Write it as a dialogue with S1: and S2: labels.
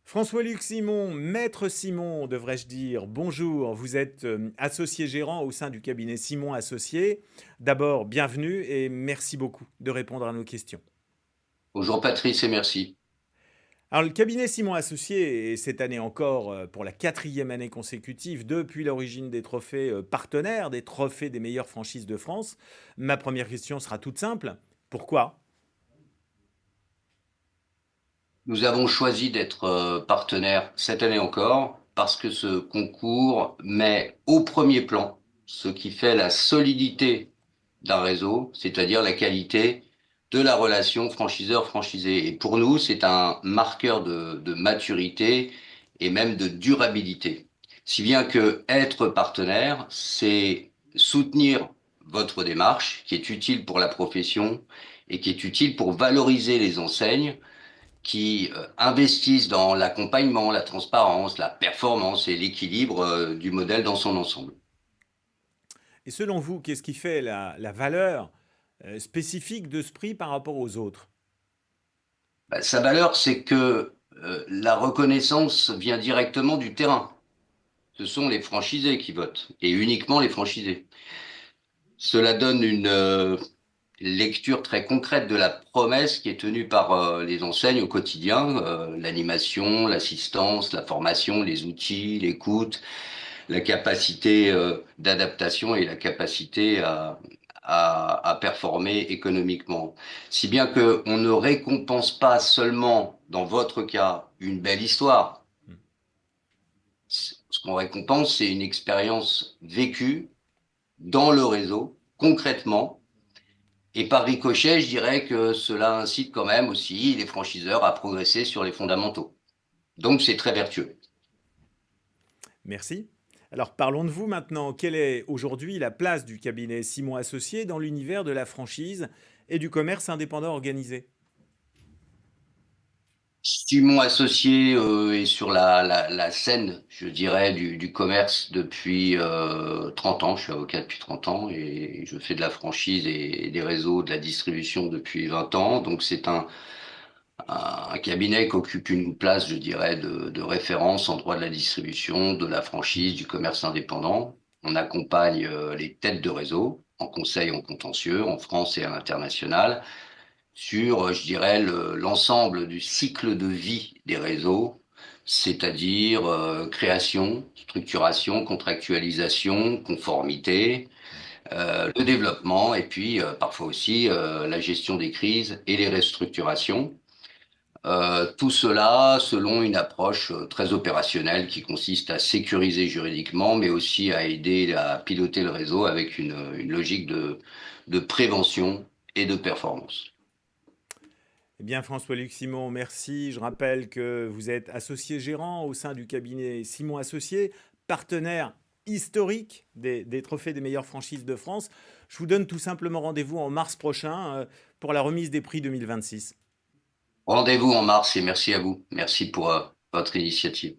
S1: François-Luc Simon, maître Simon, devrais-je dire, bonjour, vous êtes associé gérant au sein du cabinet Simon Associés. D'abord, bienvenue et merci beaucoup de répondre à nos questions.
S2: Bonjour Patrice et merci.
S1: Alors, le cabinet Simon Associés est cette année encore, pour la quatrième année consécutive, depuis l'origine des trophées partenaires, des trophées des meilleures franchises de France. Ma première question sera toute simple. Pourquoi?
S2: Nous avons choisi d'être partenaires cette année encore parce que ce concours met au premier plan ce qui fait la solidité d'un réseau, c'est-à-dire la qualité de la relation franchiseur-franchisé. Et pour nous, c'est un marqueur de maturité et même de durabilité. Si bien que être partenaire, c'est soutenir votre démarche qui est utile pour la profession et qui est utile pour valoriser les enseignes qui investissent dans l'accompagnement, la transparence, la performance et l'équilibre du modèle dans son ensemble.
S1: Et selon vous, qu'est-ce qui fait la valeur spécifique de ce prix par rapport aux autres?
S2: Bah, sa valeur, c'est que la reconnaissance vient directement du terrain. Ce sont les franchisés qui votent, et uniquement les franchisés. Cela donne une lecture très concrète de la promesse qui est tenue par les enseignes au quotidien, l'animation, l'assistance, la formation, les outils, l'écoute, la capacité d'adaptation et la capacité à performer économiquement. Si bien qu'on ne récompense pas seulement, dans votre cas, une belle histoire. Ce qu'on récompense, c'est une expérience vécue dans le réseau, concrètement. Et par ricochet, je dirais que cela incite quand même aussi les franchiseurs à progresser sur les fondamentaux. Donc c'est très vertueux.
S1: Merci. Alors parlons de vous maintenant. Quelle est aujourd'hui la place du cabinet Simon Associés dans l'univers de la franchise et du commerce indépendant organisé?
S2: Simon Associé est sur la scène, je dirais, du commerce depuis 30 ans. Je suis avocat depuis 30 ans et je fais de la franchise et des réseaux de la distribution depuis 20 ans. Donc c'est un cabinet qui occupe une place, je dirais, de référence en droit de la distribution, de la franchise, du commerce indépendant. On accompagne les têtes de réseau en conseil, en contentieux, en France et à l'international sur, je dirais, l'ensemble du cycle de vie des réseaux, c'est-à-dire création, structuration, contractualisation, conformité, le développement et puis parfois aussi la gestion des crises et les restructurations. Tout cela selon une approche très opérationnelle qui consiste à sécuriser juridiquement, mais aussi à aider à piloter le réseau avec une logique de prévention et de performance.
S1: Eh bien, François-Luc Simon, merci. Je rappelle que vous êtes associé gérant au sein du cabinet Simon Associés, partenaire historique des trophées des meilleures franchises de France. Je vous donne tout simplement rendez-vous en mars prochain pour la remise des prix 2026.
S2: Rendez-vous en mars et merci à vous. Merci pour votre initiative.